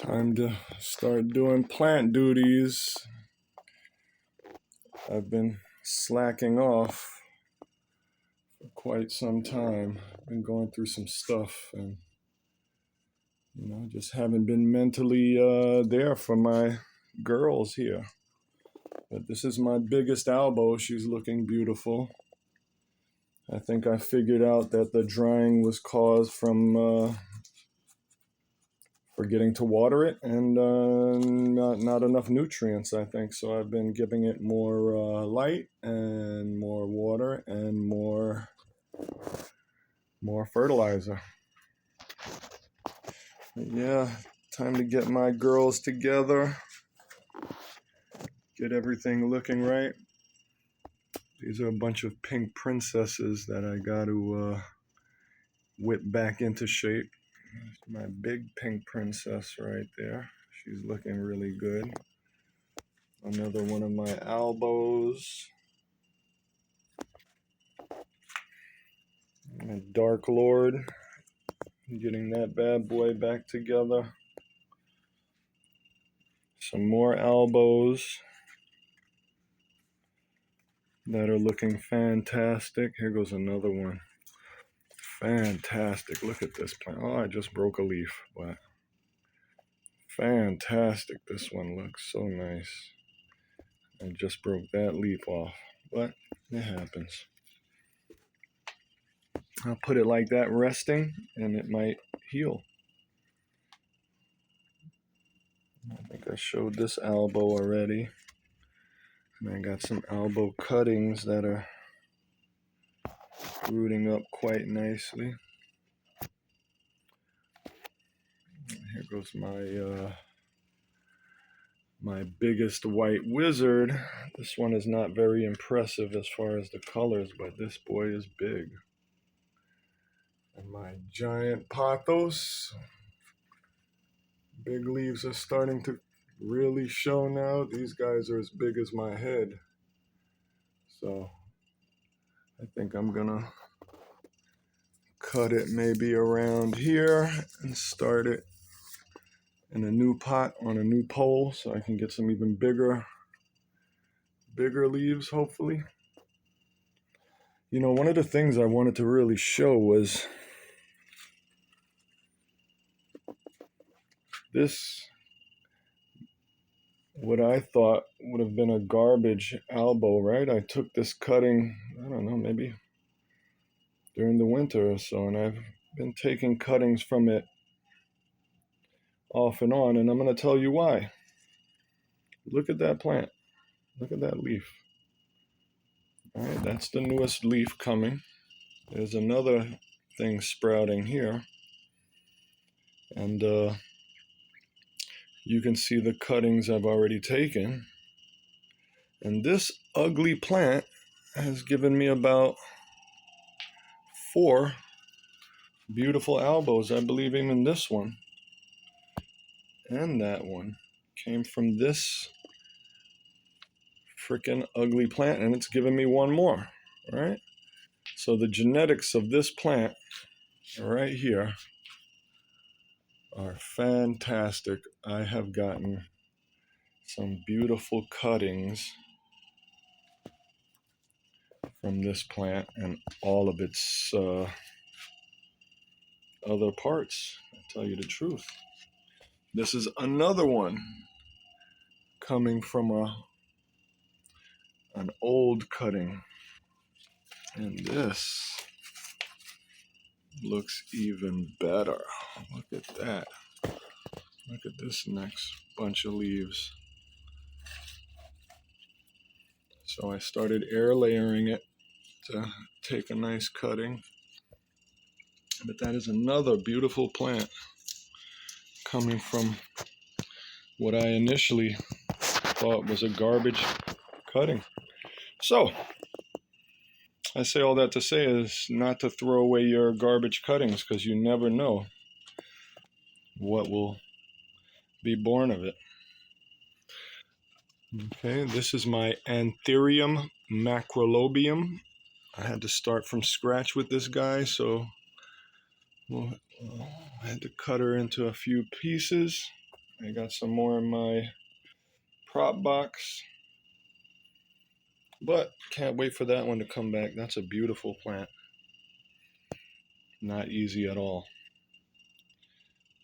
Time to start doing plant duties. I've been slacking off for quite some time. I've been going through some stuff and just haven't been mentally there for my girls here. But this is my biggest albo. She's looking beautiful. I think I figured out that the drying was caused from forgetting to water it and not enough nutrients, I think. So I've been giving it more light and more water and more fertilizer. Yeah, time to get my girls together, get everything looking right. These are a bunch of pink princesses that I got to whip back into shape. My big pink princess right there. She's looking really good. Another one of my albos. And Dark Lord. Getting that bad boy back together. Some more albos that are looking fantastic. Here goes another one. Fantastic. Look at this plant. Oh, I just broke a leaf, but fantastic. This one looks so nice. I just broke that leaf off, but it happens. I'll put it like that resting and it might heal. I think I showed this albo already. And I got some albo cuttings that are rooting up quite nicely. Here goes my biggest white wizard. This one is not very impressive as far as the colors, but this boy is big. And my giant pothos. Big leaves are starting to really show now. These guys are as big as my head. So I think I'm gonna cut it maybe around here and start it in a new pot on a new pole so I can get some even bigger leaves, hopefully. One of the things I wanted to really show was this, what I thought would have been a garbage albo, right? I took this cutting, I don't know, maybe during the winter or so, and I've been taking cuttings from it off and on, and I'm going to tell you why. Look at that plant. Look at that leaf. All right, that's the newest leaf coming. There's another thing sprouting here. And you can see the cuttings I've already taken. And this ugly plant has given me about 4 beautiful albos. I believe even this one and that one came from this freaking ugly plant, and it's given me 1 more, right? So the genetics of this plant right here are fantastic. I have gotten some beautiful cuttings from this plant and all of its other parts. I'll tell you the truth. This is another one coming from an old cutting. And this looks even better. Look at that. Look at this next bunch of leaves. So I started air layering it to take a nice cutting. But that is another beautiful plant coming from what I initially thought was a garbage cutting. So I say all that to say is not to throw away your garbage cuttings, because you never know what will be born of it. Okay, this is my Anthurium macrolobium. I had to start from scratch with this guy, so I had to cut her into a few pieces. I got some more in my prop box, but can't wait for that one to come back. That's a beautiful plant. Not easy at all.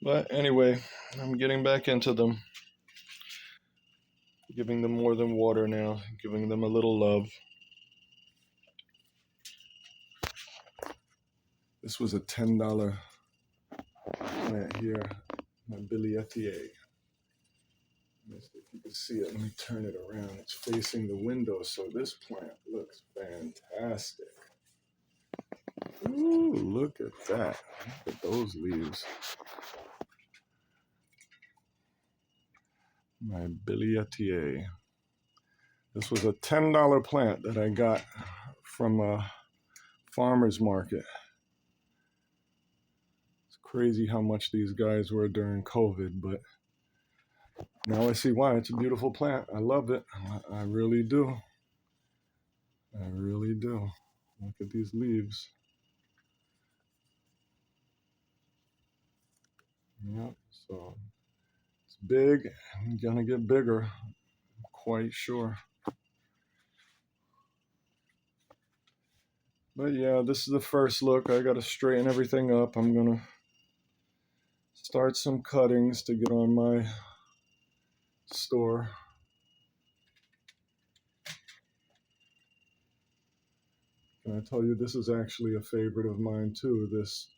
But anyway, I'm getting back into them. Giving them more than water now. Giving them a little love. This was a $10 plant here. My Billietier. If you can see it, let me turn it around. It's facing the window, so this plant looks fantastic. Ooh, look at that. Look at those leaves. My Billietier. This was a $10 plant that I got from a farmer's market. It's crazy how much these guys were during COVID, but now I see why. It's a beautiful plant. I love it. I really do. I really do. Look at these leaves. Yep, so it's big and gonna get bigger, I'm quite sure. But yeah, this is the first look. I gotta straighten everything up. I'm gonna start some cuttings to get on my store. And I tell you, this is actually a favorite of mine too, this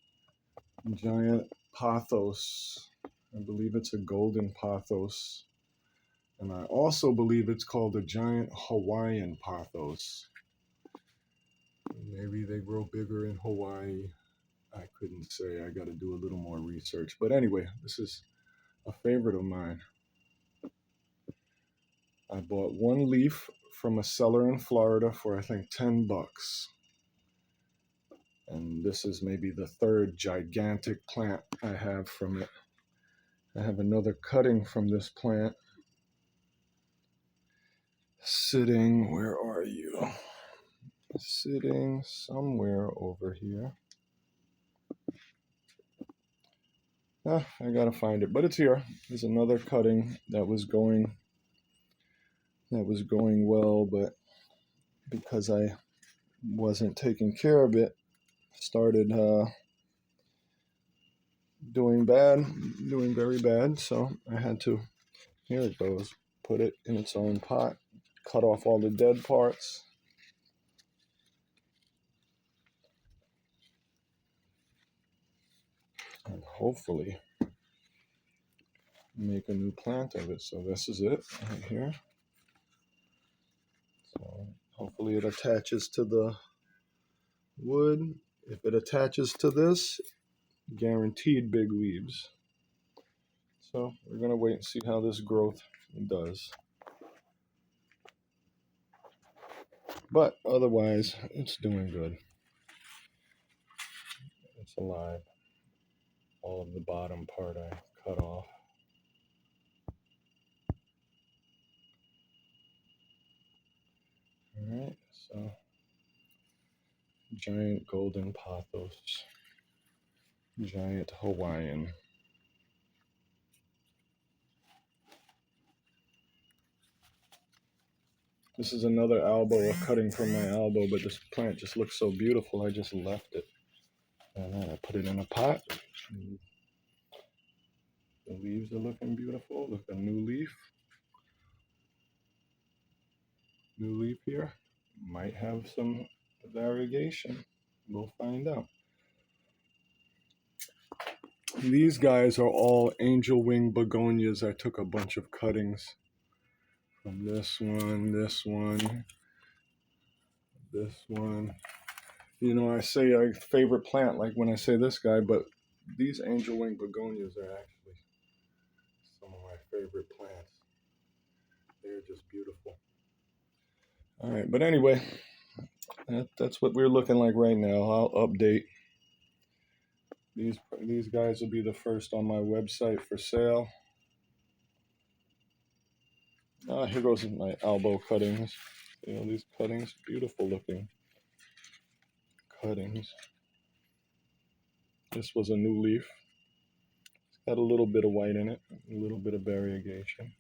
giant pothos. I believe it's a golden pothos. And I also believe it's called a giant Hawaiian pothos. Maybe they grow bigger in Hawaii. I couldn't say. I got to do a little more research. But anyway, this is a favorite of mine. I bought one leaf from a seller in Florida for I think $10. And this is maybe the third gigantic plant I have from it. I have another cutting from this plant sitting, where are you? Sitting somewhere over here. I gotta find it, but it's here. There's another cutting that was going well, but because I wasn't taking care of it, started doing very bad. So I had to, here it goes, put it in its own pot, cut off all the dead parts. And hopefully make a new plant of it. So this is it right here. So hopefully it attaches to the wood. If it attaches to this, guaranteed big leaves. So we're gonna wait and see how this growth does. But otherwise, it's doing good. It's alive. All of the bottom part I cut off. Alright, so giant golden pothos. Giant Hawaiian. This is another elbow, a cutting from my elbow, but this plant just looks so beautiful, I just left it. And then I put it in a pot. The leaves are looking beautiful. Look, a new leaf. New leaf here. Might have some variegation. We'll find out. These guys are all angel wing begonias. I took a bunch of cuttings from this one, this one, this one. You know, I say a favorite plant like when I say this guy, but these angel wing begonias are actually some of my favorite plants. They're just beautiful. All right, but anyway, that's what we're looking like right now. I'll update. These guys will be the first on my website for sale. Here goes my elbow cuttings. You know, these cuttings, beautiful looking cuttings. This was a new leaf. Had a little bit of white in it, a little bit of variegation.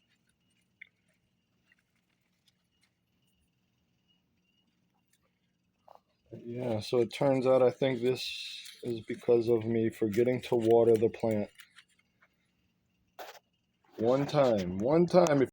Yeah, so it turns out I think this is because of me forgetting to water the plant. One time.